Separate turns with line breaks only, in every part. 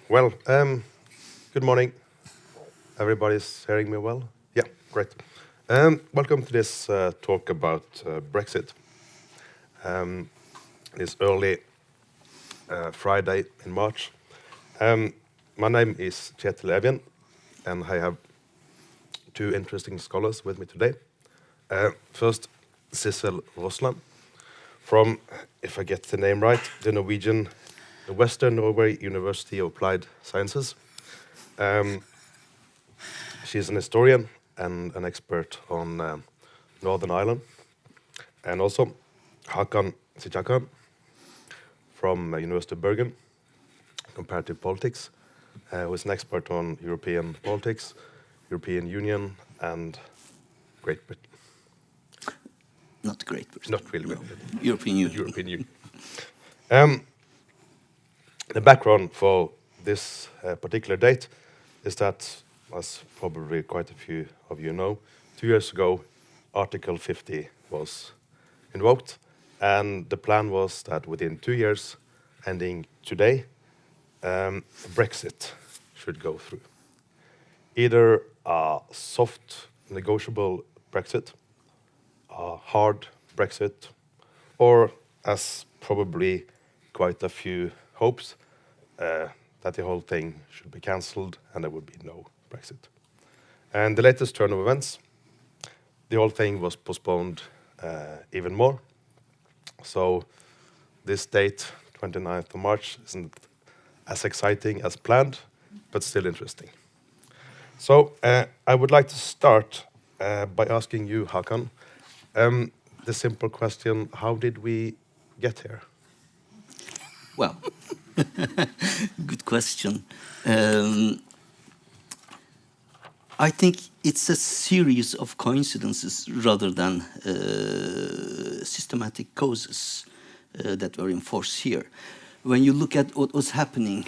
Well, good morning. Everybody's hearing me well? Yeah, great. Welcome to this talk about Brexit. This early Friday in March. My name is Kjetil Evjen, and I have two interesting scholars with me today. First, Sissel Rosland from, if I get the name right, the Western Norway University of Applied Sciences. She's an historian and an expert on Northern Ireland. And also Hakan Sicakkan from University of Bergen, comparative politics, who is an expert on European politics, European Union, and Great Britain.
Not Great Britain.
Not really.
No. European Union.
European Union. The background for this particular date is that, as probably quite a few of you know, 2 years ago, Article 50 was invoked, and the plan was that within 2 years, ending today, Brexit should go through. Either a soft, negotiable Brexit, a hard Brexit, or, as probably quite a few hopes, that the whole thing should be cancelled and there would be no Brexit. And the latest turn of events, the whole thing was postponed even more. So this date, 29th of March, isn't as exciting as planned, but still interesting. So I would like to start by asking you, Hakan, the simple question, how did we get here?
Well, good question. I think it's a series of coincidences rather than systematic causes that were in force here. When you look at what was happening,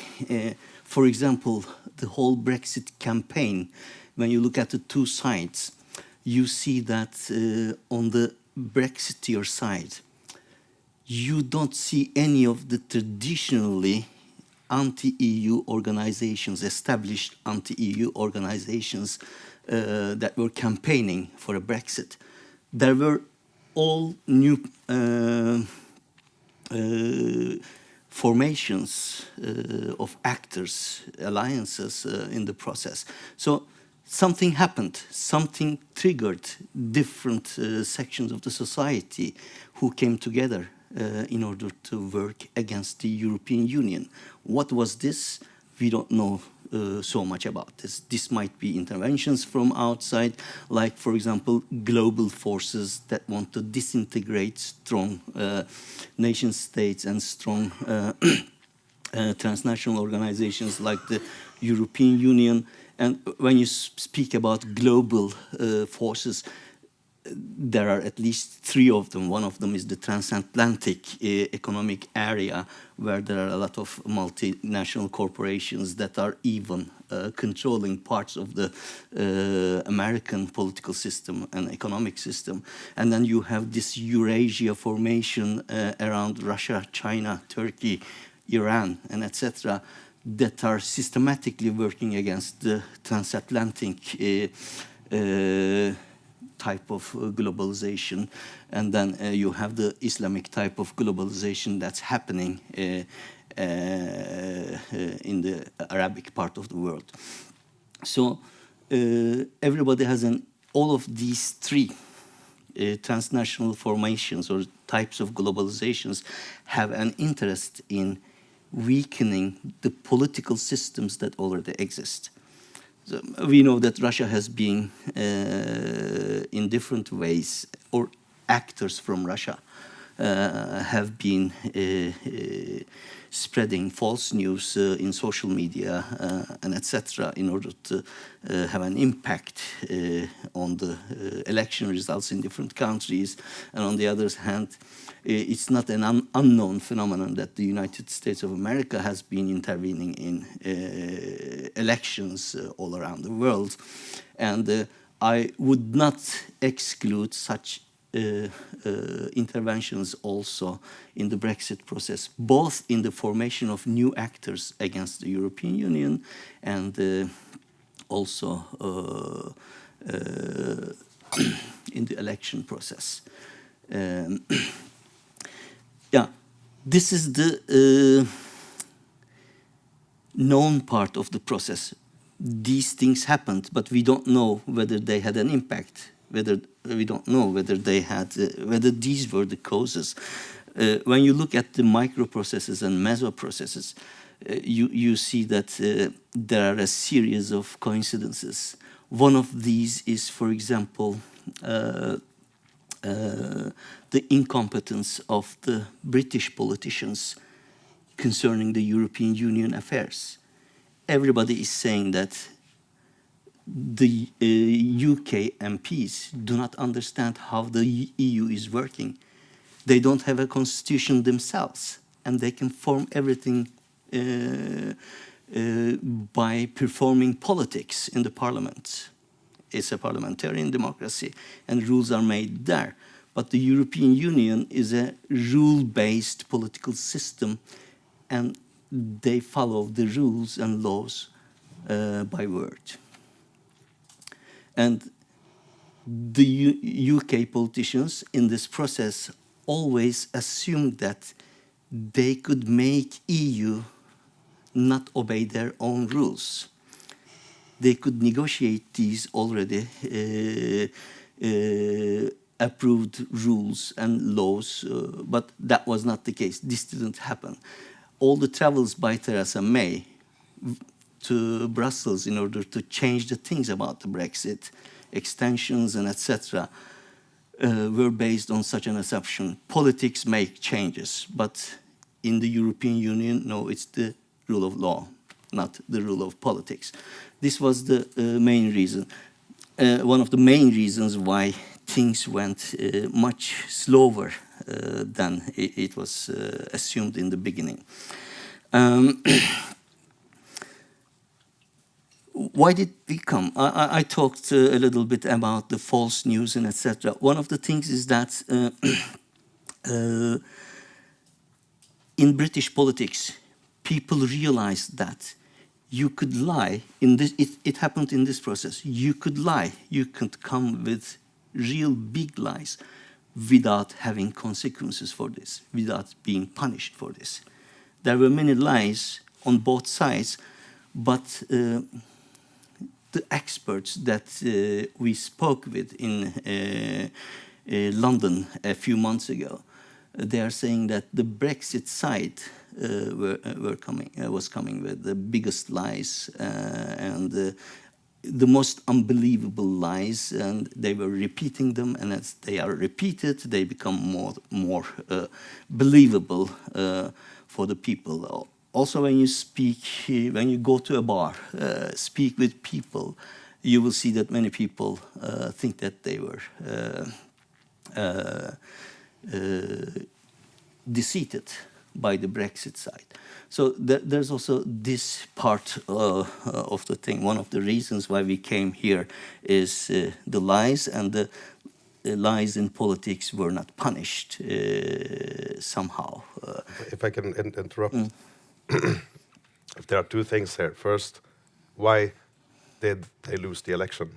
for example, the whole Brexit campaign, when you look at the two sides, you see that on the Brexiteer side, you don't see any of the traditionally anti-EU organizations, established anti-EU organizations that were campaigning for a Brexit. There were all new formations of actors, alliances in the process. So something happened, something triggered different sections of the society who came together in order to work against the European Union. What was this? We don't know so much about this. This might be interventions from outside, like, for example, global forces that want to disintegrate strong nation states and strong transnational organizations like the European Union. And when you speak about global forces, there are at least three of them. One of them is the transatlantic economic area, where there are a lot of multinational corporations that are even controlling parts of the American political system and economic system. And then you have this Eurasia formation around Russia, China, Turkey, Iran, and etc., that are systematically working against the transatlantic type of globalization. And then you have the Islamic type of globalization that's happening in the Arabic part of the world. So everybody has all of these three transnational formations or types of globalizations have an interest in weakening the political systems that already exist. So we know that Russia has been, in different ways, or actors from Russia have been spreading false news in social media and etc. in order to have an impact on the election results in different countries. And on the other hand, it's not an unknown phenomenon that the United States of America has been intervening in elections all around the world. And I would not exclude such interventions also in the Brexit process, both in the formation of new actors against the European Union and also in the election process. Yeah, this is the known part of the process. These things happened, but we don't know whether they had an impact. We don't know whether they had, whether these were the causes. When you look at the microprocesses and mesoprocesses, you see that there are a series of coincidences. One of these is, for example, the incompetence of the British politicians concerning the European Union affairs. Everybody is saying that the UK MPs do not understand how the EU is working. They don't have a constitution themselves, and they can form everything by performing politics in the parliament. It's a parliamentarian democracy, and rules are made there. But the European Union is a rule-based political system, and they follow the rules and laws by word. And the UK politicians in this process always assumed that they could make EU not obey their own rules. They could negotiate these already approved rules and laws, but that was not the case. This didn't happen. All the travels by Theresa May to Brussels in order to change the things about the Brexit, extensions and etc., were based on such an assumption. Politics make changes, but in the European Union, no, it's the rule of law, not the rule of politics. This was the main reason, one of the main reasons why things went much slower than it was assumed in the beginning. Why did we come? I talked a little bit about the false news and etc. One of the things is that in British politics, people realized that you could lie. In this, it happened in this process. You could lie. You could come with real big lies without having consequences for this, without being punished for this. There were many lies on both sides, but the experts that we spoke with in London a few months ago, they are saying that the Brexit side was coming with the biggest lies and the most unbelievable lies, and they were repeating them, and as they are repeated, they become more believable for the people. Also, when you speak, when you go to a bar, speak with people, you will see that many people think that they were deceived by the Brexit side. So there's also this part of the thing. One of the reasons why we came here is the lies, and the lies in politics were not punished somehow.
If I can interrupt. If there are two things here. First, why did they lose the election?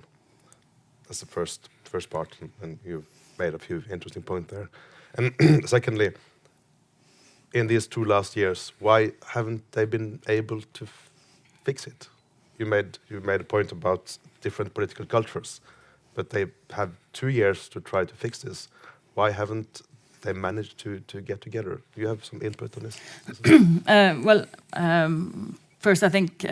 That's the first part, and you made a few interesting points there. And secondly, in these 2 last years, why haven't they been able to fix it? You made a point about different political cultures, but they have 2 years to try to fix this. Why haven't they managed to get together? Do you have some input on this?
First, I think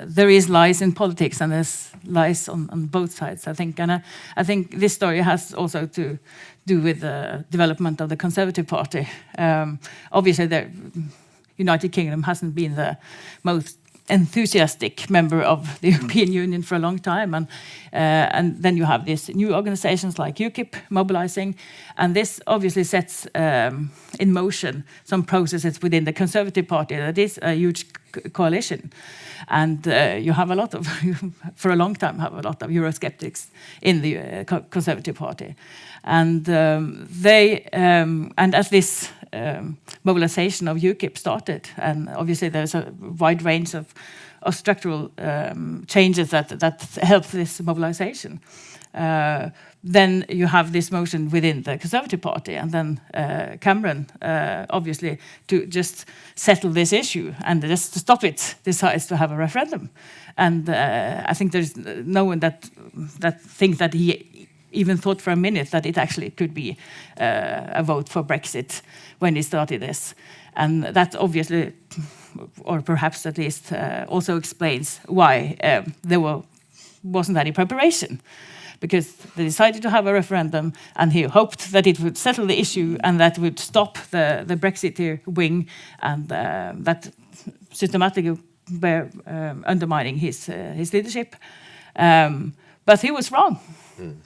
there is lies in politics, and there's lies on both sides, I think. And I think this story has also to do with the development of the Conservative Party. Obviously, the United Kingdom hasn't been the most enthusiastic member of the European Union for a long time, and then you have these new organizations like UKIP mobilizing, and this obviously sets in motion some processes within the Conservative Party that is a huge coalition, and you have a lot of for a long time have a lot of Eurosceptics in the Conservative Party, and and as this mobilization of UKIP started, and obviously there's a wide range of structural changes that help this mobilization. Then you have this motion within the Conservative Party, and then Cameron, obviously, to just settle this issue and just to stop it, decides to have a referendum. And I think there's no one that thinks that he even thought for a minute that it actually could be a vote for Brexit when he started this. And that obviously, or perhaps at least, also explains why there wasn't any preparation. Because they decided to have a referendum, and he hoped that it would settle the issue and that would stop the Brexiteer wing, and that systematically were undermining his leadership. But he was wrong.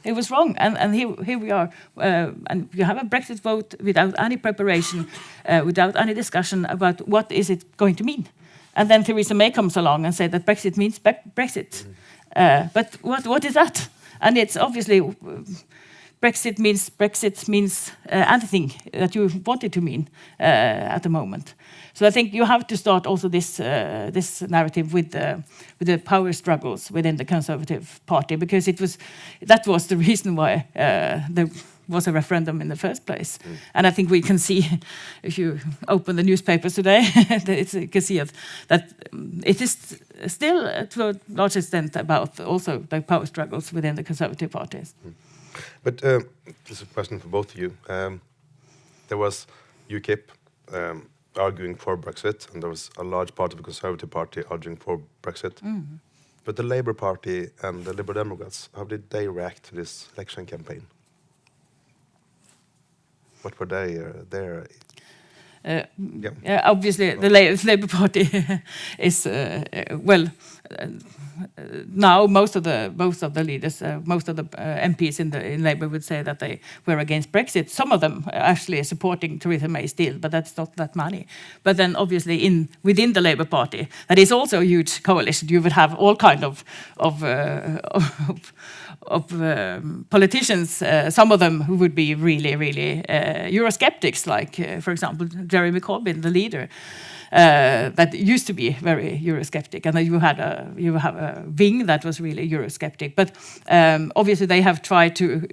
He was wrong, and here we are, and you have a Brexit vote without any preparation, without any discussion about what is it going to mean. And then Theresa May comes along and says that Brexit means Brexit. But what is that? And it's obviously Brexit means anything that you want it to mean at the moment. So I think you have to start also this narrative with the power struggles within the Conservative Party, because that was the reason why there was a referendum in the first place. And I think we can see, if you open the newspapers today, you can see that it is still to a large extent about also the power struggles within the Conservative parties.
But this is a question for both of you. There was UKIP arguing for Brexit, and there was a large part of the Conservative Party arguing for Brexit. But the Labour Party and the Liberal Democrats, how did they react to this election campaign? What were their
obviously, the Labour Party is now most of the leaders, most of the MPs in Labour would say that they were against Brexit. Some of them actually are supporting Theresa May still, but that's not that many. But then obviously within the Labour Party, that is also a huge coalition. You would have all kind of politicians, some of them who would be really Eurosceptics, like for example Jeremy Corbyn, the leader, that used to be very Eurosceptic, and then you have a wing that was really Eurosceptic. But obviously they have tried to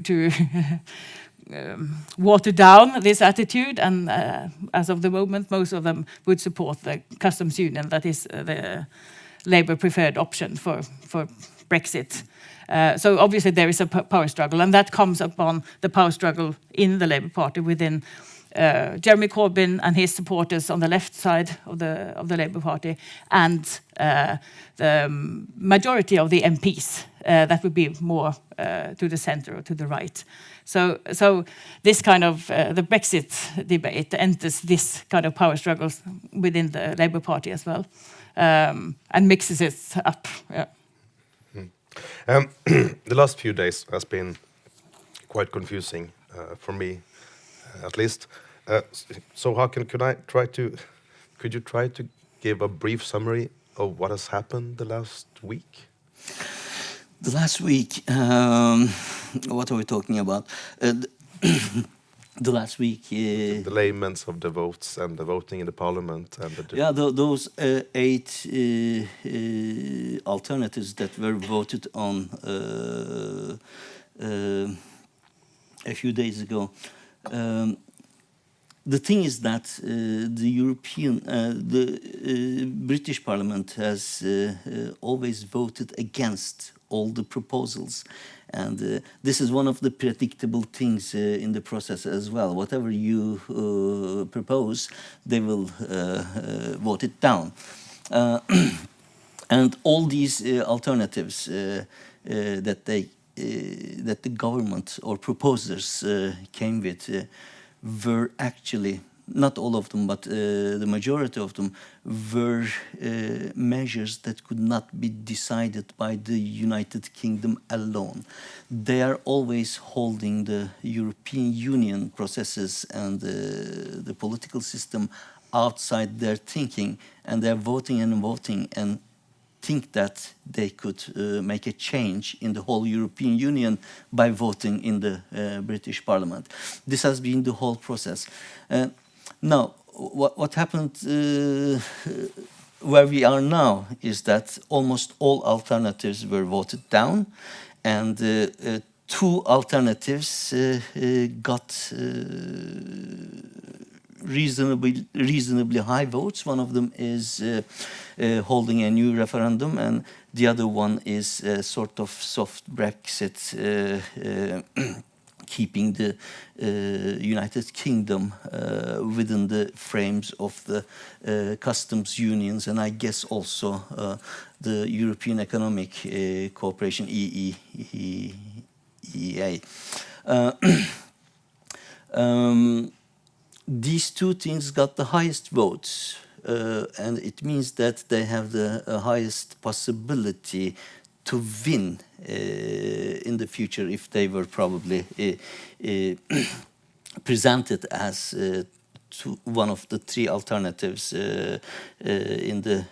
water down this attitude, and as of the moment, most of them would support the customs union, that is the Labour preferred option for Brexit. So obviously there is a power struggle, and that comes upon the power struggle in the Labour Party within Jeremy Corbyn and his supporters on the left side of the Labour Party, and the majority of the MPs that would be more to the centre or to the right. So this kind of the Brexit debate enters this kind of power struggles within the Labour Party as well, and mixes it up. Yeah.
The last few days has been quite confusing for me, at least. So Hakan, could you try to give a brief summary of what has happened the last week?
The last week, what are we talking about? The last week...
the layman's of the votes and the voting in the parliament. And
those 8 alternatives that were voted on a few days ago. The thing is that the British Parliament has always voted against all the proposals. And this is one of the predictable things in the process as well. Whatever you propose, they will vote it down. And all these alternatives that the government or proposers came with were actually not all of them, but the majority of them were measures that could not be decided by the United Kingdom alone. They are always holding the European Union processes and the political system outside their thinking, and they're voting and voting and think that they could make a change in the whole European Union by voting in the British Parliament. This has been the whole process. Now, what happened where we are now is that almost all alternatives were voted down, and two alternatives got reasonably high votes. One of them is holding a new referendum, and the other one is a sort of soft Brexit, keeping the United Kingdom within the frames of the customs unions, and I guess also the European Economic Cooperation, EEA. These two things got the highest votes, and it means that they have the highest possibility to win in the future if they were probably presented as one of the three alternatives in the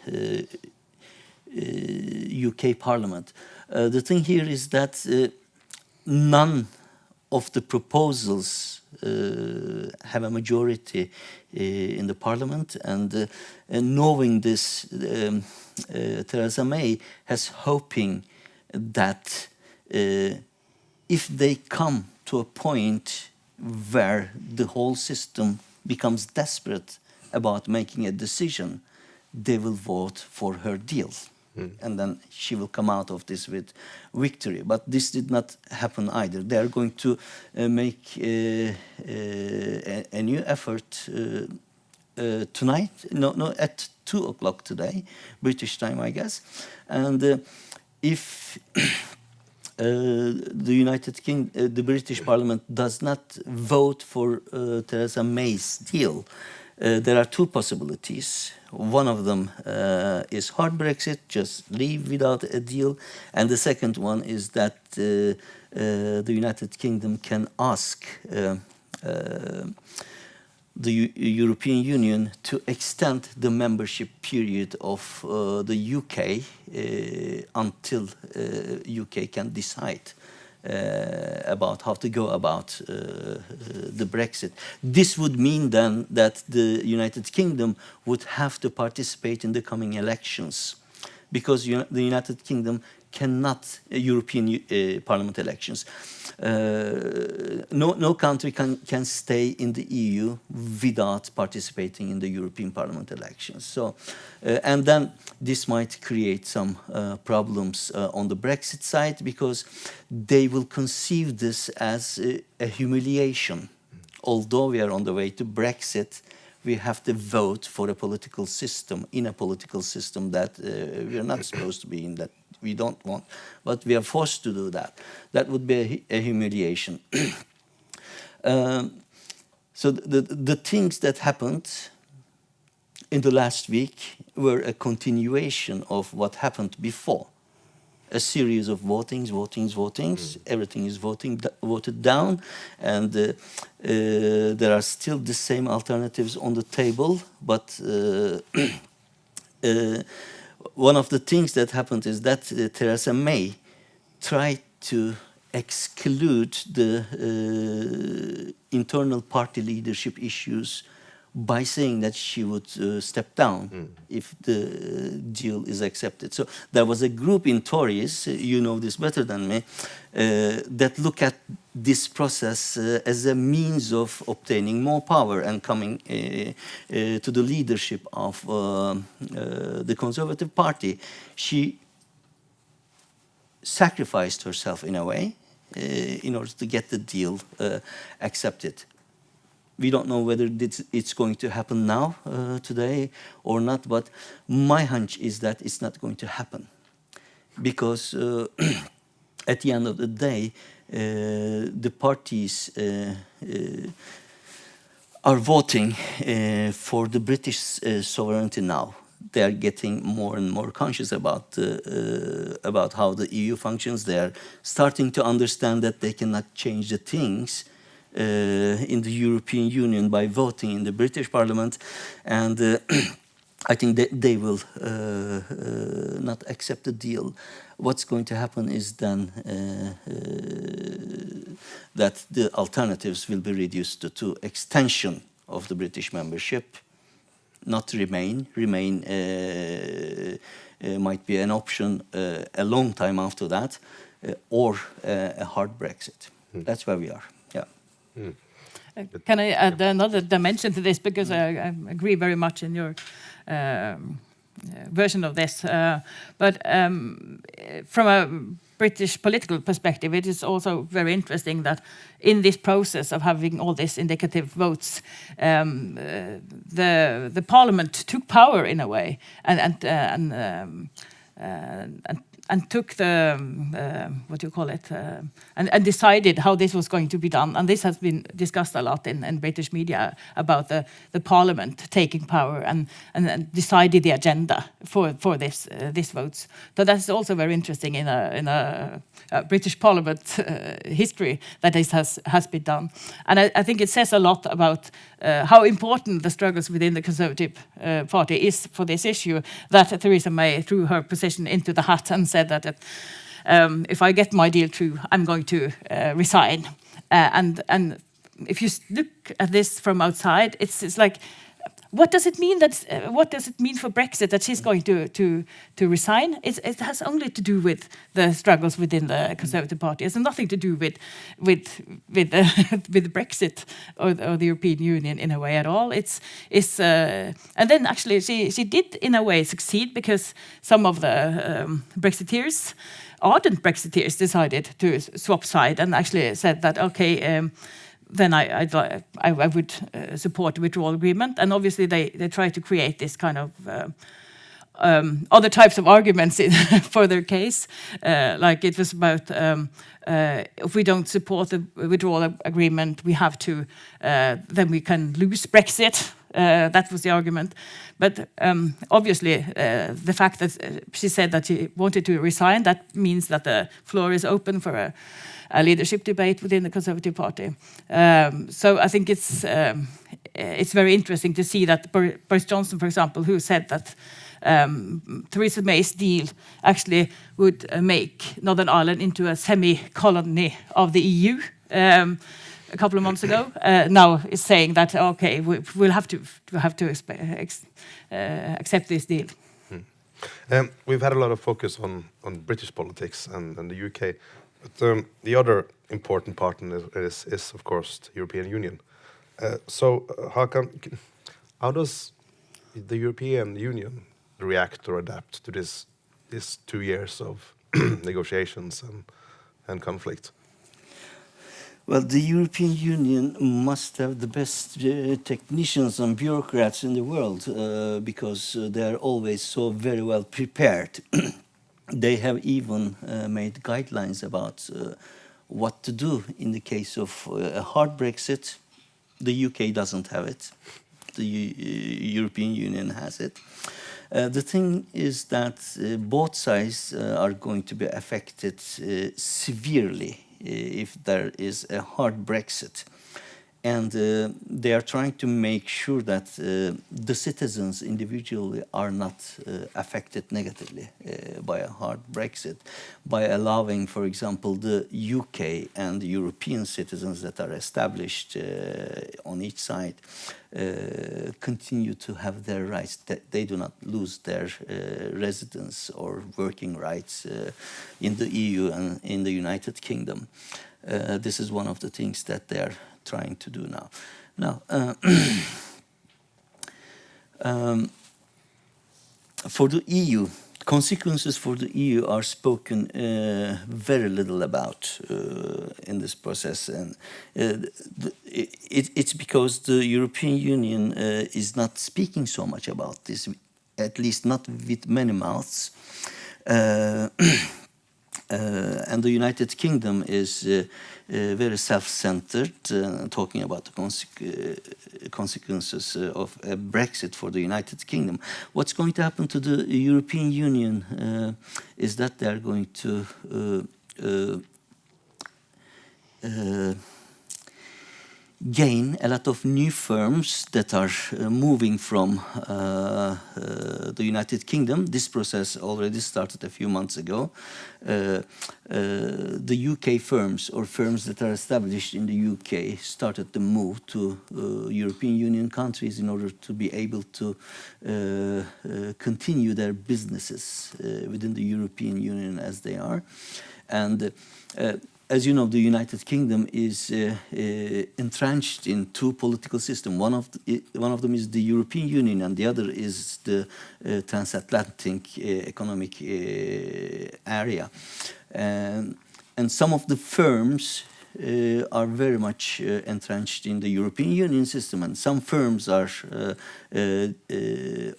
UK Parliament. The thing here is that none of the proposals have a majority in the Parliament, and knowing this, Theresa May has hoping that if they come to a point where the whole system becomes desperate about making a decision, they will vote for her deal. And then she will come out of this with victory. But this did not happen either. They are going to make a new effort tonight. No, at 2 o'clock today, British time, I guess. And if the British Parliament does not vote for Theresa May's deal, there are two possibilities. One of them is hard Brexit, just leave without a deal. And the second one is that the United Kingdom can ask the European Union to extend the membership period of the UK until UK can decide about how to go about the Brexit. This would mean then that the United Kingdom would have to participate in the coming elections, because the United Kingdom cannot, European Parliament elections. No country can stay in the EU without participating in the European Parliament elections. So, and then this might create some problems on the Brexit side, because they will conceive this as a humiliation. Although we are on the way to Brexit, we have to vote for a political system, in a political system that we are not supposed to be in, that we don't want, but we are forced to do that. That would be a humiliation. So the things that happened in the last week were a continuation of what happened before. A series of votings, everything is voted down, and there are still the same alternatives on the table, but one of the things that happened is that Theresa May tried to exclude the internal party leadership issues by saying that she would step down if the deal is accepted. So there was a group in Tories, you know this better than me, that look at this process as a means of obtaining more power and coming to the leadership of the Conservative Party. She sacrificed herself in a way in order to get the deal accepted. We don't know whether it's going to happen now, today, or not, but my hunch is that it's not going to happen. Because at the end of the day, the parties are voting for the British sovereignty now. They are getting more and more conscious about how the EU functions. They are starting to understand that they cannot change the things in the European Union by voting in the British Parliament, and I think that they will not accept the deal. What's going to happen is then that the alternatives will be reduced to extension of the British membership, not remain. Remain might be an option a long time after that, or a hard Brexit. That's where we are. Yeah.
Can I add another dimension to this? Because I agree very much in your version of this. But from a British political perspective, it is also very interesting that in this process of having all these indicative votes, the Parliament took power in a way and took the what do you call it, and decided how this was going to be done. And this has been discussed a lot in British media about the Parliament taking power and decided the agenda for this votes. So that's also very interesting in a British Parliament history that this has been done. And I think it says a lot about how important the struggles within the Conservative Party is for this issue, that Theresa May threw her position into the hat and said that if I get my deal through, I'm going to resign. And if you look at this from outside, it's like, what does it mean what does it mean for Brexit that she's going to resign? It has only to do with the struggles within the Conservative Party. It has nothing to do with Brexit or the European Union in a way at all. And then actually she did in a way succeed, because some of the Brexiteers, ardent Brexiteers, decided to swap side and actually said that okay. Then I would support the withdrawal agreement. And obviously they try to create this kind of other types of arguments for their case. Like it was about if we don't support the withdrawal agreement, we have to, then we can lose Brexit. That was the argument. But obviously the fact that she said that she wanted to resign, that means that the floor is open for a leadership debate within the Conservative Party. So I think it's very interesting to see that Boris Johnson, for example, who said that Theresa May's deal actually would make Northern Ireland into a semi-colony of the EU a couple of months ago, now is saying that okay, we'll have to accept this deal.
We've had a lot of focus on British politics and the UK. But the other important partner is of course, the European Union. So, Hakan, how does the European Union react or adapt to these 2 years of negotiations and conflict?
Well, the European Union must have the best technicians and bureaucrats in the world because they are always so very well prepared. They have even made guidelines about what to do in the case of a hard Brexit. The UK doesn't have it. The European Union has it. The thing is that both sides are going to be affected severely if there is a hard Brexit. And they are trying to make sure that the citizens individually are not affected negatively by a hard Brexit, by allowing, for example, the UK and the European citizens that are established on each side continue to have their rights, that they do not lose their residence or working rights in the EU and in the United Kingdom. This is one of the things that they are trying to do now. Now, for the EU, consequences for the EU are spoken very little about in this process, and it's because the European Union is not speaking so much about this, at least not with many mouths. And the United Kingdom is very self-centered, talking about the consequences of Brexit for the United Kingdom. What's going to happen to the European Union is that they're going to gain a lot of new firms that are moving from the United Kingdom. This process already started a few months ago. The UK firms, or firms that are established in the UK, started the move to European Union countries in order to be able to continue their businesses within the European Union as they are. And as you know, the United Kingdom is entrenched in two political systems. One of them is the European Union, and the other is the transatlantic economic area. And some of the firms are very much entrenched in the European Union system, and some firms are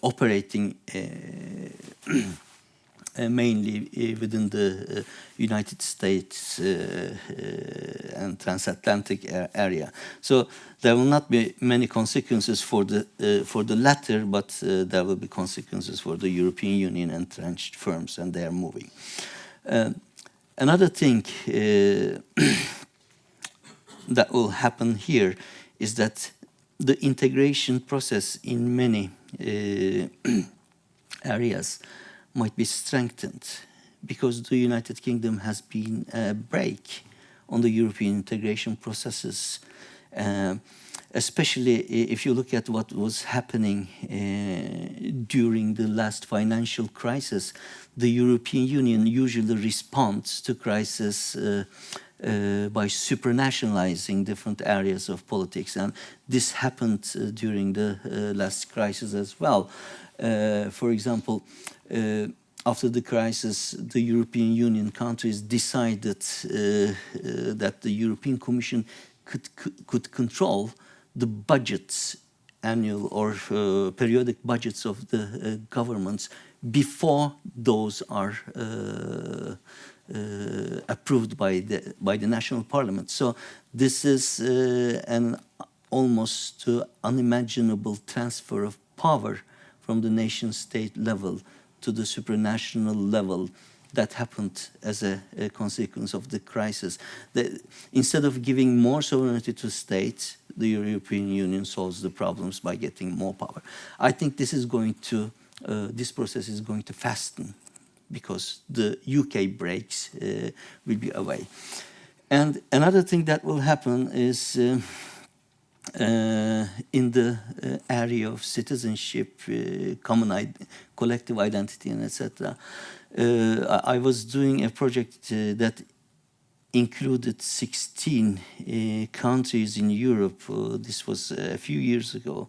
operating mainly within the United States and transatlantic area. So there will not be many consequences for the latter, but there will be consequences for the European Union entrenched firms, and they are moving. Another thing that will happen here is that the integration process in many areas might be strengthened, because the United Kingdom has been a brake on the European integration processes, especially if you look at what was happening during the last financial crisis. The European Union usually responds to crisis by supranationalizing different areas of politics, and this happened during the last crisis as well. For example, after the crisis, the European Union countries decided that the European Commission could control the budgets, annual or periodic budgets of the governments, before those are approved by the national parliament. So this is an almost unimaginable transfer of power from the nation-state level to the supranational level that happened as a consequence of the crisis. Instead of giving more sovereignty to states, the European Union solves the problems by getting more power. I think this is going to, this process is going to fasten, because the UK brakes will be away. And another thing that will happen is in the area of citizenship, collective identity, and etc. I was doing a project that included 16 countries in Europe. This was a few years ago,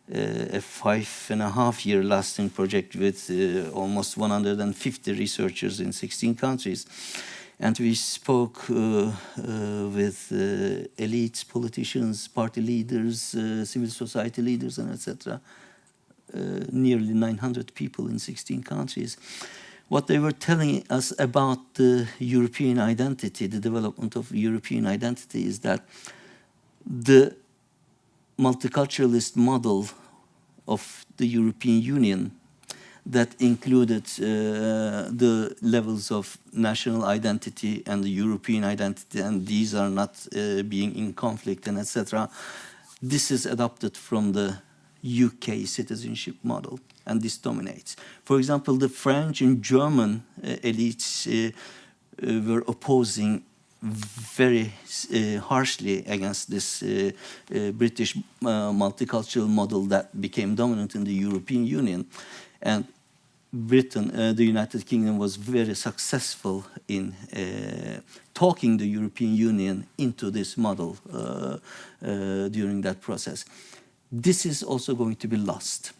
a 5.5-year lasting project with almost 150 researchers in 16 countries. And we spoke with elites, politicians, party leaders, civil society leaders, and etc. Nearly 900 people in 16 countries. What they were telling us about the European identity, the development of European identity, is that the multiculturalist model of the European Union that included the levels of national identity and the European identity, and these are not being in conflict, and etc. This is adopted from the UK citizenship model, and this dominates. For example, the French and German elites were opposing very harshly against this British multicultural model that became dominant in the European Union. And Britain, the United Kingdom, was very successful in talking the European Union into this model during that process. This is also going to be lost.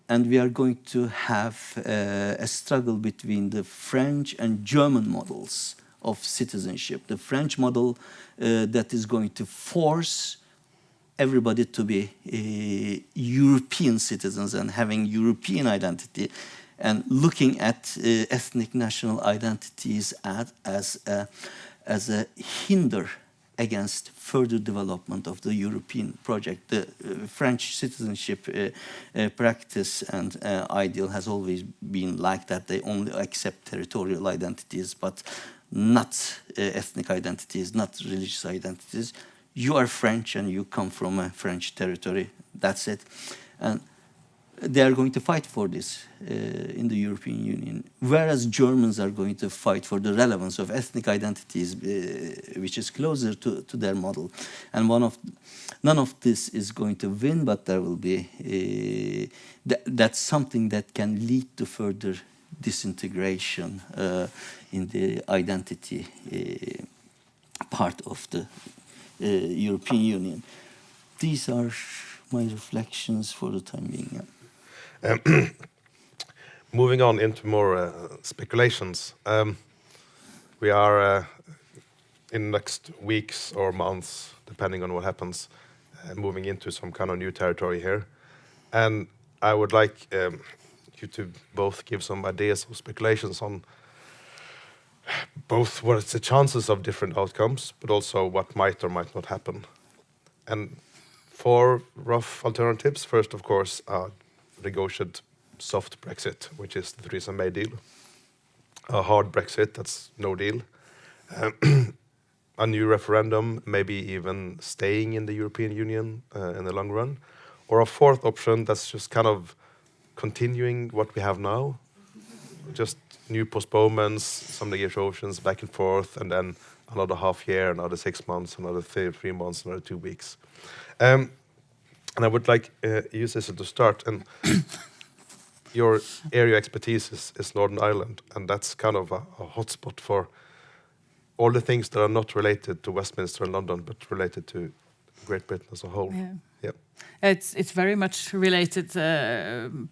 And we are going to have a struggle between the French and German models of citizenship. The French model that is going to force everybody to be European citizens and having European identity, and looking at ethnic national identities as a hinder against further development of the European project. The French citizenship practice and ideal has always been like that. They only accept territorial identities, but not ethnic identities, not religious identities. You are French and you come from a French territory. That's it. And they are going to fight for this in the European Union, whereas Germans are going to fight for the relevance of ethnic identities, which is closer to their model. And none of this is going to win, but there will be that's something that can lead to further disintegration in the identity part of the European Union. These are my reflections for the time being. Yeah.
Moving on into more speculations, we are in next weeks or months, depending on what happens, moving into some kind of new territory here. And I would like you to both give some ideas or speculations on both what is the chances of different outcomes, but also what might or might not happen. And 4 rough alternatives. First, of course, negotiate soft Brexit, which is the Theresa May deal. A hard Brexit, that's no deal. A new referendum, maybe even staying in the European Union in the long run. Or a 4th option that's just kind of continuing what we have now. Just new postponements, some negotiations back and forth, and then another half year, another 6 months, another 3 months, another 2 weeks. And I would like you, Sissel, to start. And your area expertise is Northern Ireland, and that's kind of a hotspot for all the things that are not related to Westminster and London, but related to Great Britain as a whole.
Yeah.
Yep.
It's very much related,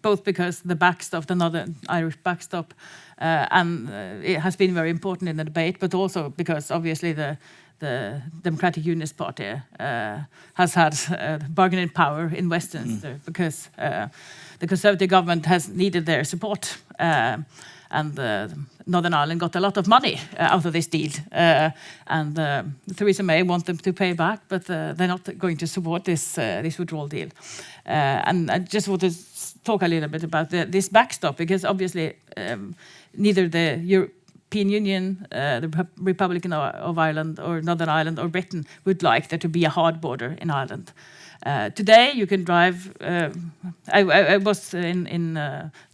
both because the backstop, the Northern Irish backstop, and it has been very important in the debate, but also because obviously the Democratic Unionist Party has had bargaining power in Westminster because the Conservative government has needed their support. And Northern Ireland got a lot of money out of this deal. And Theresa May wants them to pay back, but they're not going to support this withdrawal deal. And I just want to talk a little bit about this backstop, because obviously neither the European Union, the Republic of Ireland, or Northern Ireland, or Britain would like there to be a hard border in Ireland. Today you can drive. I was in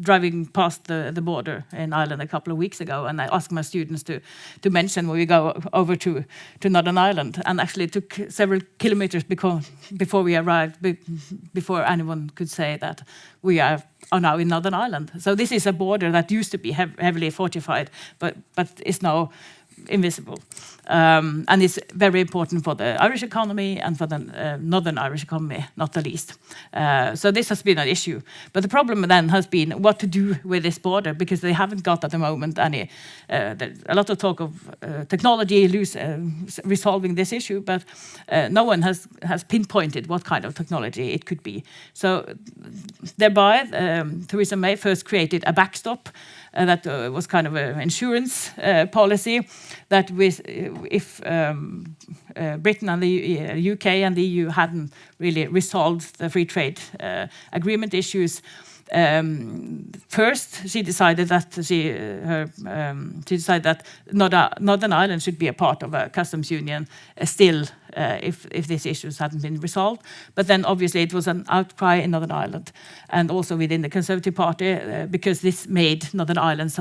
driving past the border in Ireland a couple of weeks ago, and I asked my students to mention when we go over to Northern Ireland, and actually it took several kilometers before we arrived, before anyone could say that we are now in Northern Ireland. So this is a border that used to be heavily fortified, but is now invisible. And it's very important for the Irish economy and for the Northern Irish economy, not the least. So this has been an issue. But the problem then has been what to do with this border, because they haven't got at the moment any, there's a lot of talk of technology resolving this issue, but no one has pinpointed what kind of technology it could be. So thereby, Theresa May first created a backstop that was kind of an insurance policy that if Britain and the UK and the EU hadn't really resolved the free trade agreement issues, first she decided that Northern Ireland should be a part of a customs union still if these issues hadn't been resolved. But then obviously it was an outcry in Northern Ireland and also within the Conservative Party because this made Northern Ireland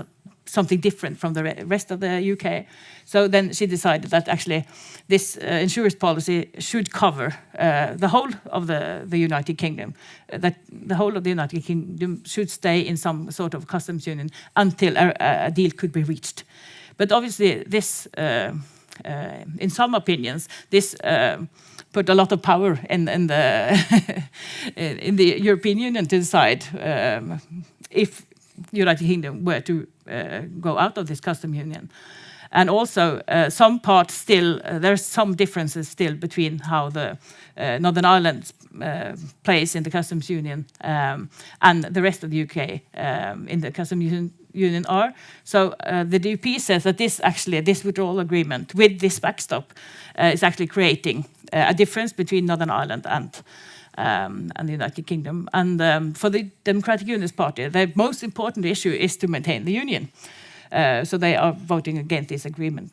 something different from the rest of the UK. So then she decided that actually this insurance policy should cover the whole of the United Kingdom, that the whole of the United Kingdom should stay in some sort of customs union until a deal could be reached. But obviously this, in some opinions, this put a lot of power in the in the European Union to decide if United Kingdom were to go out of this customs union. And also some parts still, there's some differences still between how the Northern Ireland plays in the customs union and the rest of the UK in the customs union are. So the DUP says that this withdrawal agreement with this backstop is actually creating a difference between Northern Ireland and the United Kingdom. And for the Democratic Unionist Party, the most important issue is to maintain the union. So they are voting against this agreement,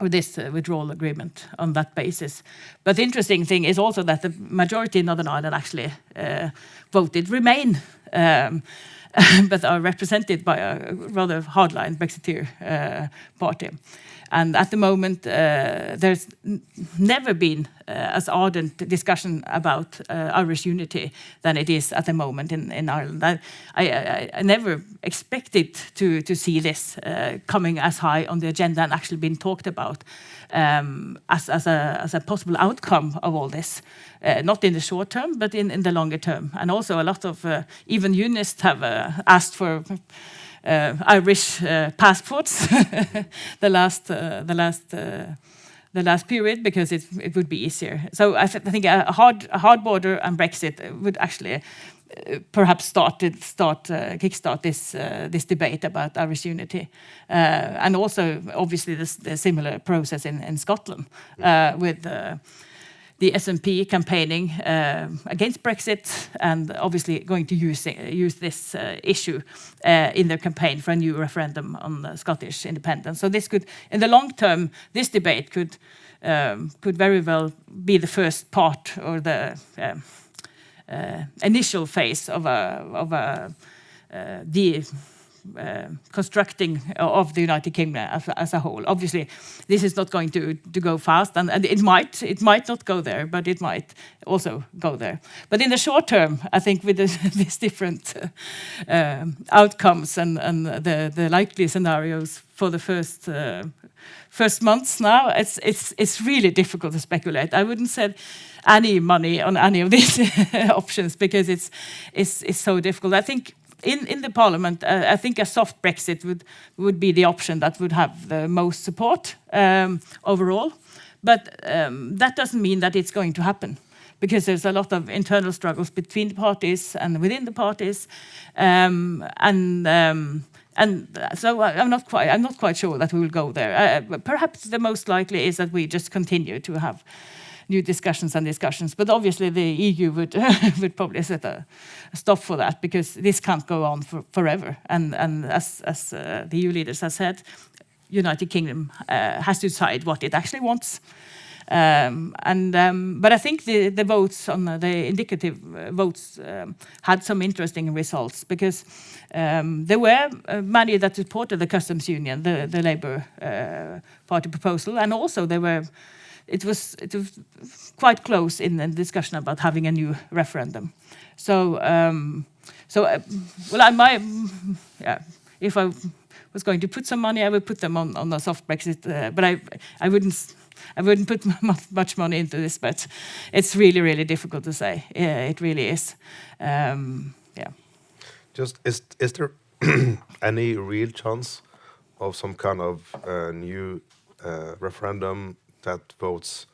or this withdrawal agreement on that basis. But the interesting thing is also that the majority in Northern Ireland actually voted Remain, but are represented by a rather hardline Brexiteer party. And at the moment, there's never been as ardent discussion about Irish unity than it is at the moment in Ireland. I never expected to see this coming as high on the agenda and actually being talked about as a possible outcome of all this. Not in the short term, but in the longer term. And also a lot of even unionists have asked for Irish passports the last period, because it would be easier. So I think a hard border and Brexit would actually perhaps kickstart this debate about Irish unity, and also obviously the similar process in Scotland with the SNP campaigning against Brexit, and obviously going to use this issue in their campaign for a new referendum on Scottish independence. So this could, in the long term, this debate could very well be the first part, or the initial phase of the constructing of the United Kingdom as a whole. Obviously, this is not going to go fast, and it might not go there, but it might also go there. But in the short term, I think with these different outcomes and the likely scenarios for the first months now, it's really difficult to speculate. I wouldn't set any money on any of these options, because it's so difficult. I think in the Parliament, I think a soft Brexit would be the option that would have the most support overall. But that doesn't mean that it's going to happen, because there's a lot of internal struggles between the parties and within the parties, and so I'm not quite sure that we will go there. Perhaps the most likely is that we just continue to have new discussions, but obviously the EU would probably set a stop for that, because this can't go on forever. And as the EU leaders have said, United Kingdom has to decide what it actually wants. But I think the votes on the indicative votes had some interesting results, because there were many that supported the customs union, the Labour Party proposal, and also it was quite close in the discussion about having a new referendum. So, if I was going to put some money, I would put them on a soft Brexit. But I wouldn't put much money into this. But it's really, really difficult to say. It really is.
Just is there any real chance of some kind of new referendum that votes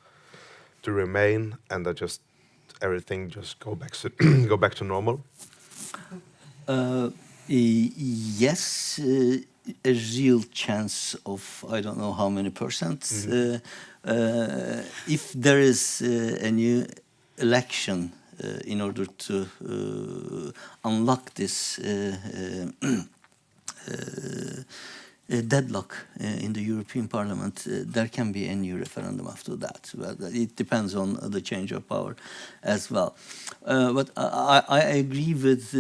to remain, and that just everything just go back to normal?
Yes, a real chance of I don't know how many percent. Mm-hmm. If there is a new election in order to unlock this deadlock in the European Parliament, there can be a new referendum after that. But it depends on the change of power as well. But I agree with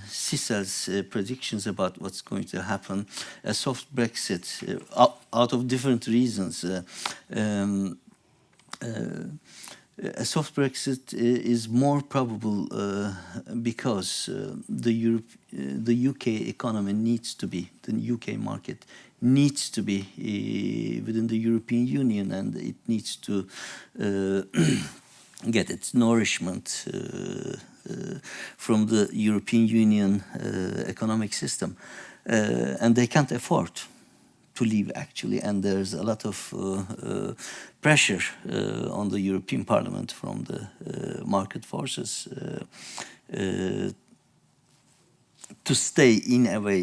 Sissel's predictions about what's going to happen. A soft Brexit, out of different reasons. A soft Brexit is more probable because the UK economy needs to be, the UK market needs to be within the European Union, and it needs to get its nourishment from the European Union economic system. And they can't afford to leave, actually, and there's a lot of pressure on the European Parliament from the market forces to stay in a way,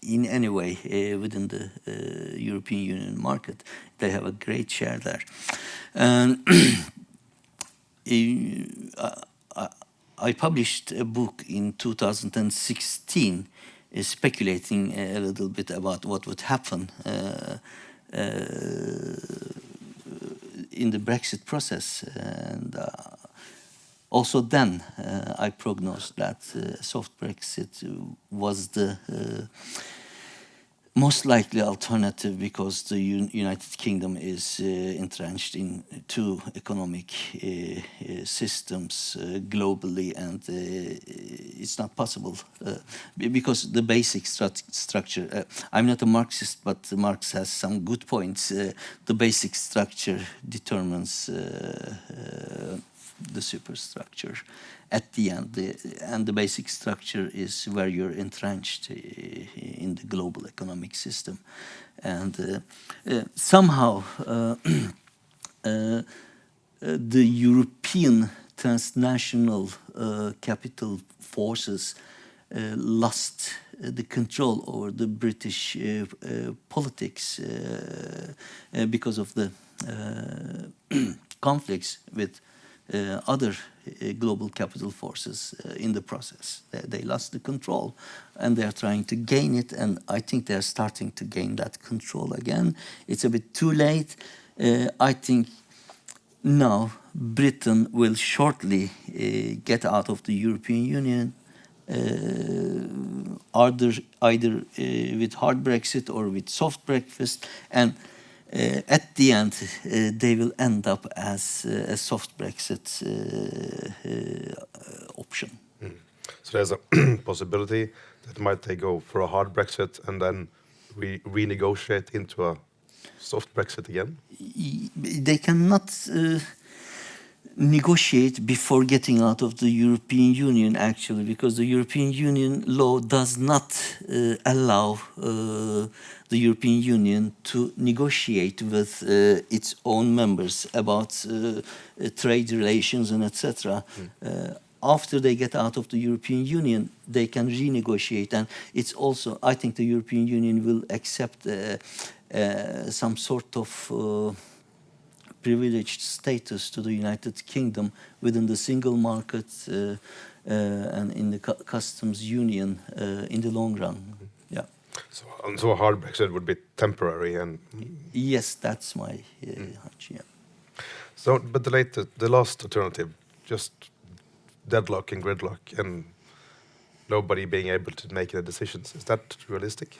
in any way, within the European Union market. They have a great share there. And I published a book in 2016 speculating a little bit about what would happen in the Brexit process. And also then I prognosed that soft Brexit was the most likely alternative, because the United Kingdom is entrenched in two economic systems globally, and it's not possible because the basic structure, I'm not a Marxist, but Marx has some good points. The basic structure determines the superstructure at the end, and the basic structure is where you're entrenched in the global economic system. And somehow the European transnational capital forces lost the control over the British politics because of the conflicts with other global capital forces in the process. They lost the control, and they are trying to gain it, and I think they are starting to gain that control again. It's a bit too late. I think now Britain will shortly get out of the European Union, either with hard Brexit or with soft Brexit, and at the end, they will end up as a soft Brexit option.
Mm. So there's a possibility that might they go for a hard Brexit and then renegotiate into a soft Brexit again?
They cannot negotiate before getting out of the European Union, actually, because the European Union law does not allow the European Union to negotiate with its own members about trade relations and etc. After they get out of the European Union, they can renegotiate, and it's also, I think the European Union will accept some sort of privileged status to the United Kingdom within the single market and in the customs union in the long run. Yeah.
So a hard Brexit would be temporary, and
yes, that's my hunch. Yeah.
So, but the last alternative, just deadlock and gridlock, and nobody being able to make any decisions, is that realistic?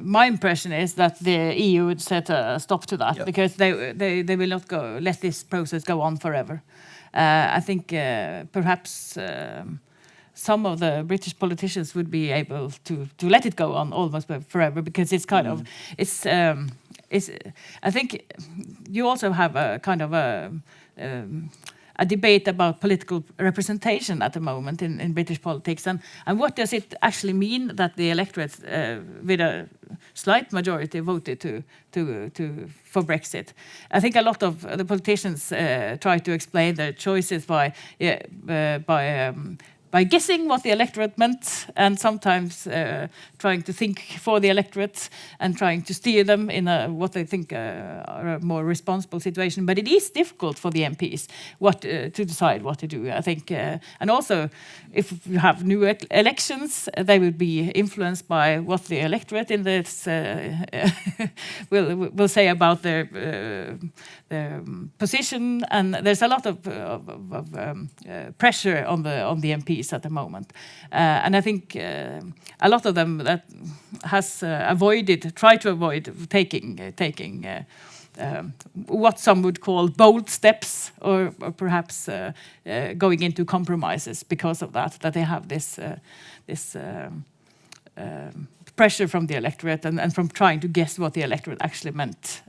My impression is that the EU would set a stop to that, because they will not let this process go on forever. I think perhaps some of the British politicians would be able to let it go on almost forever, because it's kind of it's. I think you also have a kind of a debate about political representation at the moment in British politics, and what does it actually mean that the electorate with a slight majority voted for Brexit? I think a lot of the politicians try to explain their choices by guessing what the electorate meant, and sometimes trying to think for the electorate and trying to steer them in what they think are a more responsible situation. But it is difficult for the MPs to decide what to do, I think. And also, if you have new elections, they will be influenced by what the electorate in this will say about their position. And there's a lot of pressure on the MPs at the moment, and I think a lot of them that has tried to avoid taking what some would call bold steps, or perhaps going into compromises because of that they have this pressure from the electorate and from trying to guess what the electorate actually meant.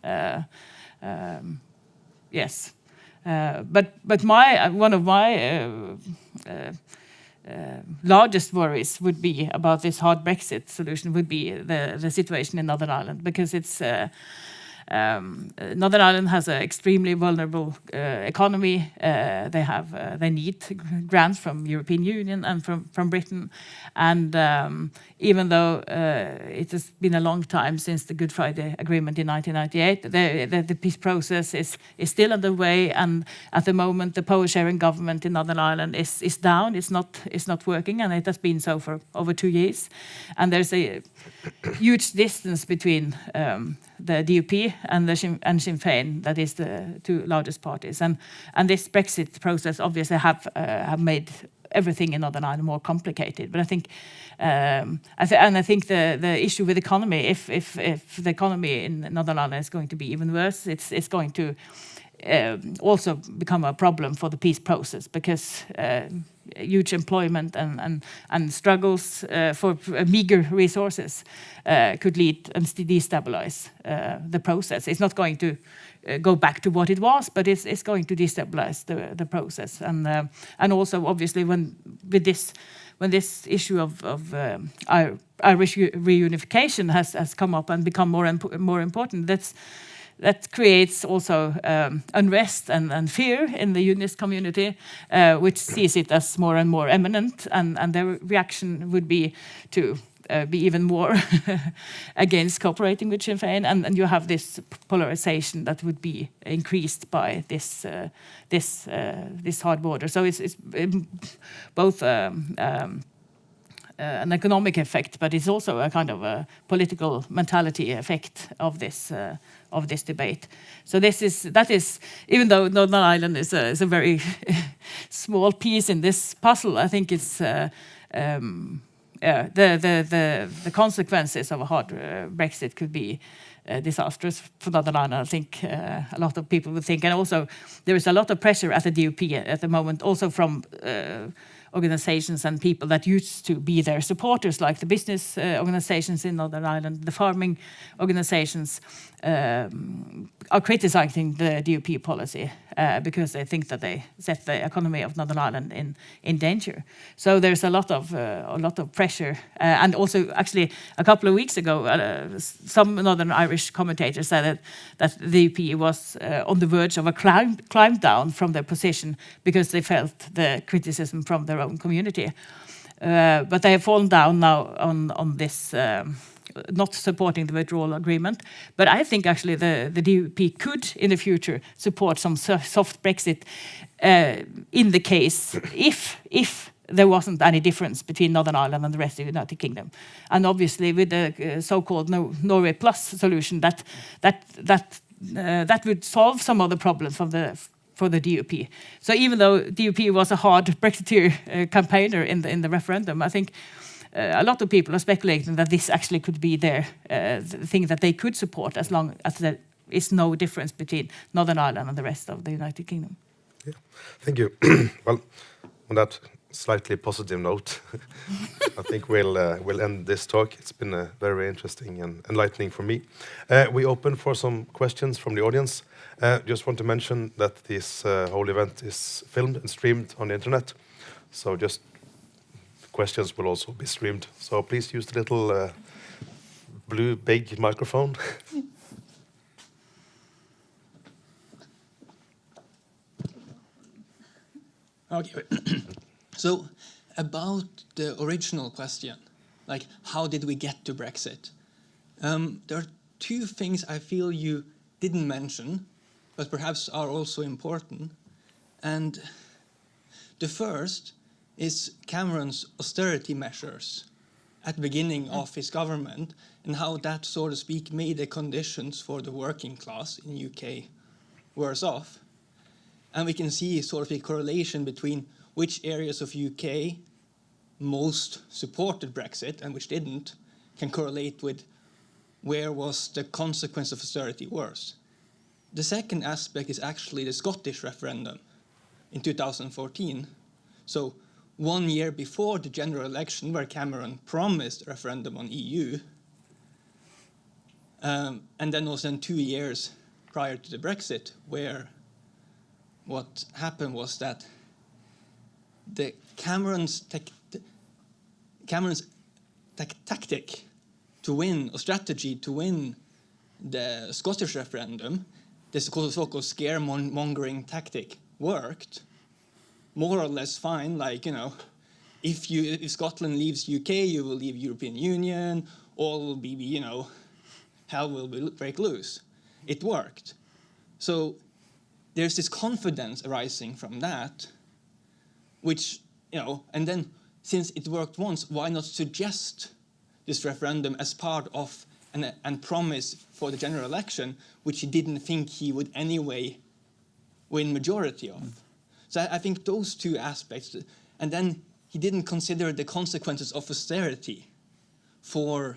Yes, but one of my largest worries would be about this hard Brexit solution would be the situation in Northern Ireland, because it's Northern Ireland has an extremely vulnerable economy. They need grants from European Union and from Britain, and even though it has been a long time since the Good Friday Agreement in 1998, the peace process is still underway, and at the moment the power sharing government in Northern Ireland is down. It's not working, and it has been so for over 2 years, and there's a huge distance between the DUP and Sinn Féin, that is the two largest parties, and this Brexit process obviously have made everything in Northern Ireland more complicated. But I think, I think the issue with economy, if the economy in Northern Ireland is going to be even worse, it's going to also become a problem for the peace process, because huge employment and struggles for meager resources could lead and destabilize the process. It's not going to go back to what it was, but it's going to destabilize the process. And also, obviously, when this issue of Irish reunification has come up and become more important, that creates also unrest and fear in the unionist community, which sees it as more and more imminent, and their reaction would be to be even more against cooperating with Sinn Féin, and you have this polarization that would be increased by this hard border. So it's both an economic effect, but it's also a kind of a political mentality effect of this debate. So that is even though Northern Ireland is a very small piece in this puzzle, I think it's the consequences of a hard Brexit could be disastrous for Northern Ireland. I think a lot of people would think, and also there is a lot of pressure at the DUP at the moment, also from organizations and people that used to be their supporters, like the business organizations in Northern Ireland, the farming organizations, are criticizing the DUP policy because they think that they set the economy of Northern Ireland in danger. So there's a lot of pressure, and also actually a couple of weeks ago, some Northern Irish commentators said that the DUP was on the verge of a climb down from their position because they felt the criticism from their own community. But they have fallen down now on this. Not supporting the withdrawal agreement, but I think actually the DUP could in the future support some soft Brexit in the case if there wasn't any difference between Northern Ireland and the rest of the United Kingdom, and obviously with the so-called Norway Plus solution that would solve some of the problems for the DUP. So even though DUP was a hard Brexiteer campaigner in the referendum, I think. A lot of people are speculating that this actually could be their thing that they could support as long as there is no difference between Northern Ireland and the rest of the United Kingdom.
Yeah. Thank you. Well, on that slightly positive note, I think we'll end this talk. It's been very interesting and enlightening for me. We open for some questions from the audience. Just want to mention that this whole event is filmed and streamed on the internet. So just questions will also be streamed. So please use the little blue big microphone.
Okay. So about the original question, like how did we get to Brexit? There are two things I feel you didn't mention, but perhaps are also important. And the first is Cameron's austerity measures at the beginning of his government, and how that, so to speak, made the conditions for the working class in the UK worse off. And we can see sort of a correlation between which areas of UK most supported Brexit and which didn't, can correlate with where was the consequence of austerity worse. The second aspect is actually the Scottish referendum in 2014. So 1 year before the general election, where Cameron promised a referendum on EU, and then also in 2 years prior to the Brexit, where what happened was that Cameron's tactic to win, or strategy to win the Scottish referendum, this so-called scaremongering tactic, worked more or less fine. Like, you know, if Scotland leaves UK, you will leave European Union, all will be, you know, hell will break loose. It worked. So there's this confidence arising from that, which, you know, and then since it worked once, why not suggest this referendum as part of and promise for the general election, which he didn't think he would anyway win majority of. So I think those two aspects, and then he didn't consider the consequences of austerity for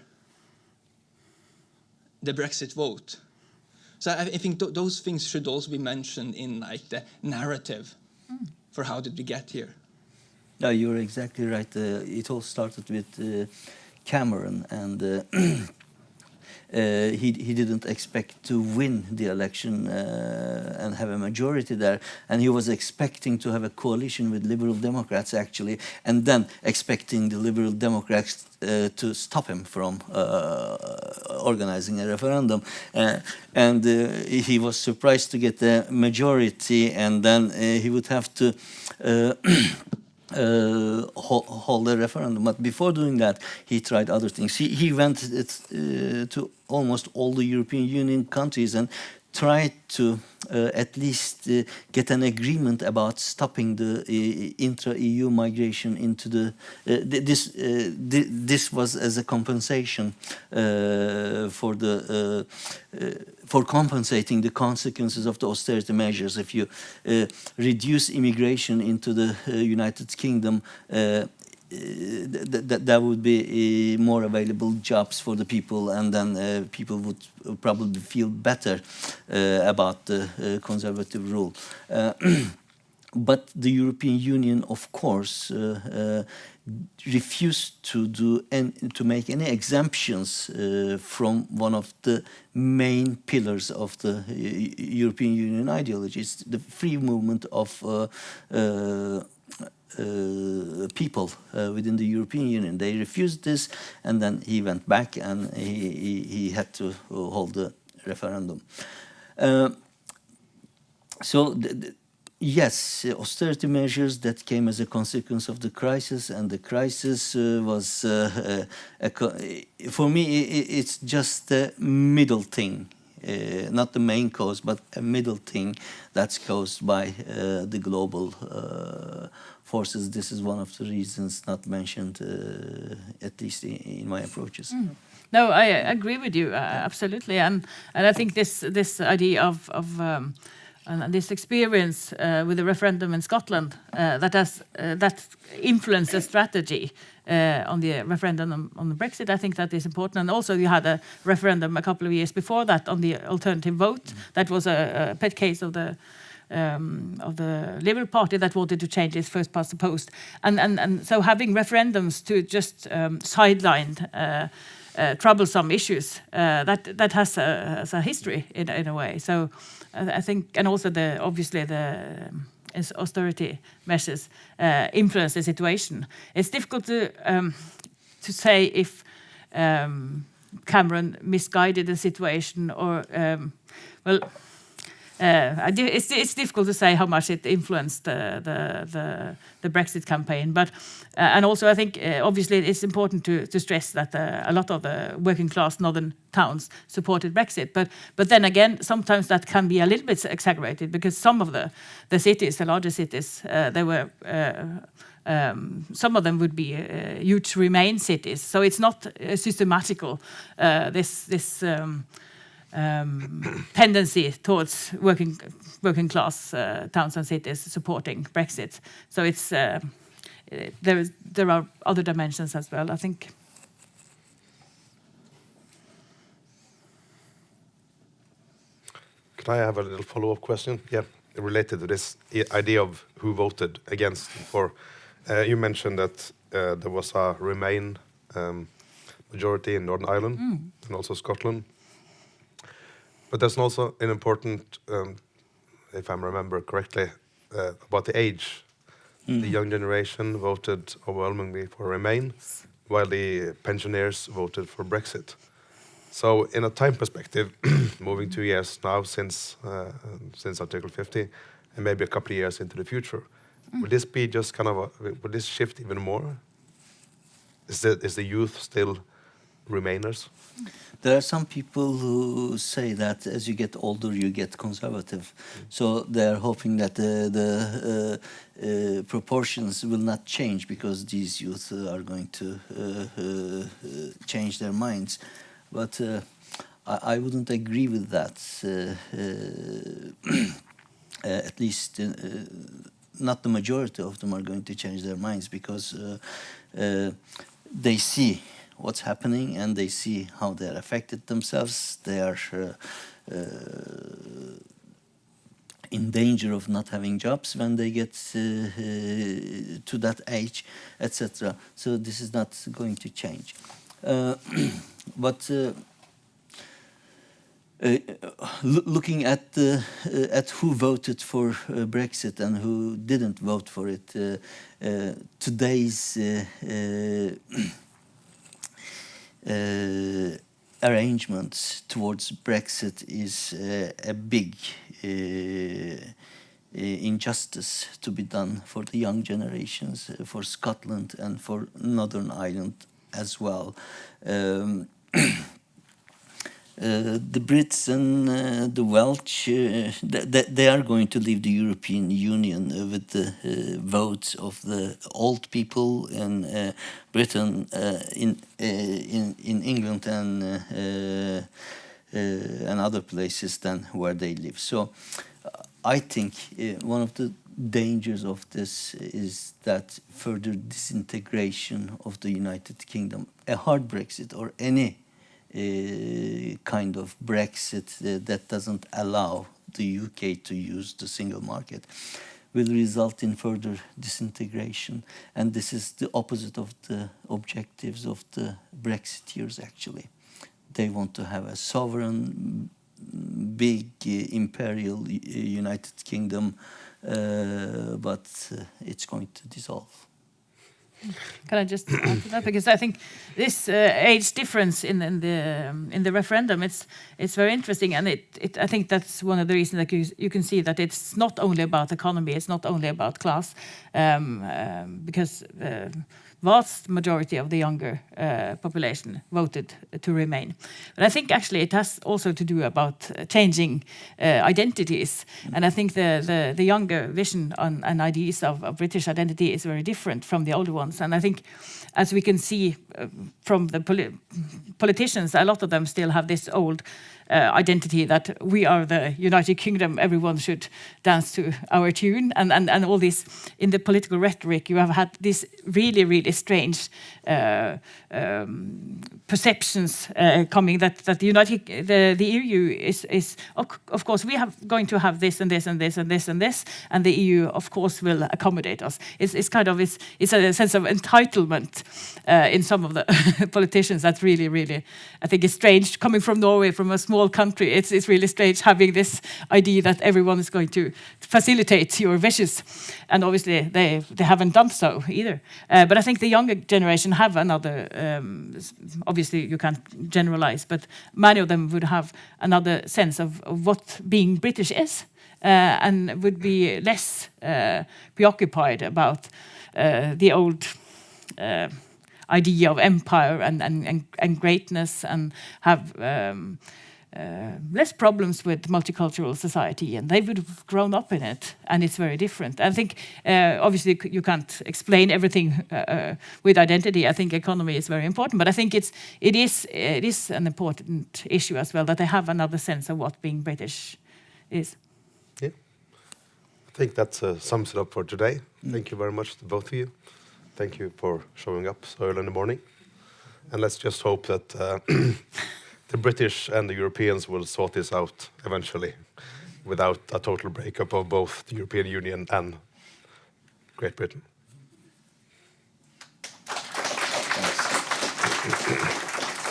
the Brexit vote. So I think those things should also be mentioned in like the narrative for how did we get here.
No, you're exactly right. It all started with Cameron, and he didn't expect to win the election and have a majority there, and he was expecting to have a coalition with Liberal Democrats actually, and then expecting the Liberal Democrats to stop him from organizing a referendum, and he was surprised to get a majority, and then he would have to hold a referendum. But before doing that, he tried other things. He went to almost all the European Union countries and tried to at least get an agreement about stopping the intra-EU migration into the. This was as a compensation for the. For compensating the consequences of the austerity measures. If you reduce immigration into the United Kingdom, there would be more available jobs for the people, and then people would probably feel better about the conservative rule. But the European Union, of course, refused to make any exemptions from one of the main pillars of the European Union ideology. It's the free movement of people within the European Union. They refused this, and then he went back and he had to hold the referendum. Yes, austerity measures that came as a consequence of the crisis, and the crisis was, for me, it's just a middle thing, not the main cause, but a middle thing that's caused by the global forces. This is one of the reasons not mentioned, at least in my approaches.
Mm. No, I agree with you, absolutely, and I think this idea of and this experience with the referendum in Scotland that influenced the strategy on the referendum on the Brexit. I think that is important. And also you had a referendum a couple of years before that on the alternative vote. That was a pet case of the Liberal Party that wanted to change its first past the post. And so having referendums to just sideline troublesome issues, that has a history in a way. So I think, and also obviously the austerity measures influence the situation. It's difficult to say if Cameron misguided the situation or it's difficult to say how much it influenced the Brexit campaign, but and also I think obviously it's important to stress that a lot of the working class northern towns supported Brexit, but then again sometimes that can be a little bit exaggerated because some of the cities, the larger cities, they were. Some of them would be huge Remain cities, so it's not systematical. This tendency towards working class towns and cities supporting Brexit. So it's there are other dimensions as well, I think.
Could I have a little follow-up question? Yeah, related to this idea of who voted against. For you mentioned that there was a Remain majority in Northern Ireland and also Scotland. But there's also an important, if I remember correctly, about the age. The young generation voted overwhelmingly for Remain, while the pensioners voted for Brexit. So, in a time perspective, moving 2 years now since Article 50, and maybe a couple of years into the future, will this be just kind of will this shift even more? Is the youth still Remainers?
There are some people who say that as you get older, you get conservative. So they are hoping that the proportions will not change because these youth are going to change their minds. But I wouldn't agree with that. At least not the majority of them are going to change their minds because they see what's happening and they see how they're affected themselves. They are in danger of not having jobs when they get to that age, etc. So this is not going to change. But looking at who voted for Brexit and who didn't vote for it, today's arrangements towards Brexit is a big injustice to be done for the young generations, for Scotland and for Northern Ireland as well. The Brits and the Welsh, they are going to leave the European Union with the votes of the old people in Britain, in England and other places than where they live. So I think one of the dangers of this is that further disintegration of the United Kingdom, a hard Brexit or any kind of Brexit that doesn't allow the UK to use the single market will result in further disintegration. And this is the opposite of the objectives of the Brexiteers, actually. They want to have a sovereign, big, imperial United Kingdom, but it's going to dissolve.
Can I just add to that? Because I think this age difference in the referendum, it's very interesting, and I think that's one of the reasons that you can see that it's not only about economy, it's not only about class, because vast majority of the younger population voted to remain. But I think actually it has also to do about changing identities. And I think the younger vision and ideas of British identity is very different from the older ones. And I think, as we can see from the politicians, a lot of them still have this old identity that we are the United Kingdom, everyone should dance to our tune, and all this. In the political rhetoric, you have had this really, really strange perceptions coming that the EU is of course we have going to have this and this and this and this and this, and the EU of course will accommodate us. It's kind of it's a sense of entitlement in some of the politicians that's really, really, I think, is strange coming from Norway, from a small country. It's really strange having this idea that everyone is going to facilitate your wishes, and obviously they haven't done so either. But I think the younger generation have another. Obviously, you can't generalize, but many of them would have another sense of what being British is, and would be less preoccupied about the old idea of empire and greatness, and have less problems with multicultural society, and they would have grown up in it, and it's very different. I think obviously you can't explain everything with identity. I think economy is very important, but I think it is an important issue as well, that they have another sense of what being British is.
Yeah, I think that sums it up for today. Thank you very much to both of you. Thank you for showing up so early in the morning, and let's just hope that the British and the Europeans will sort this out eventually without a total breakup of both the European Union and Great Britain.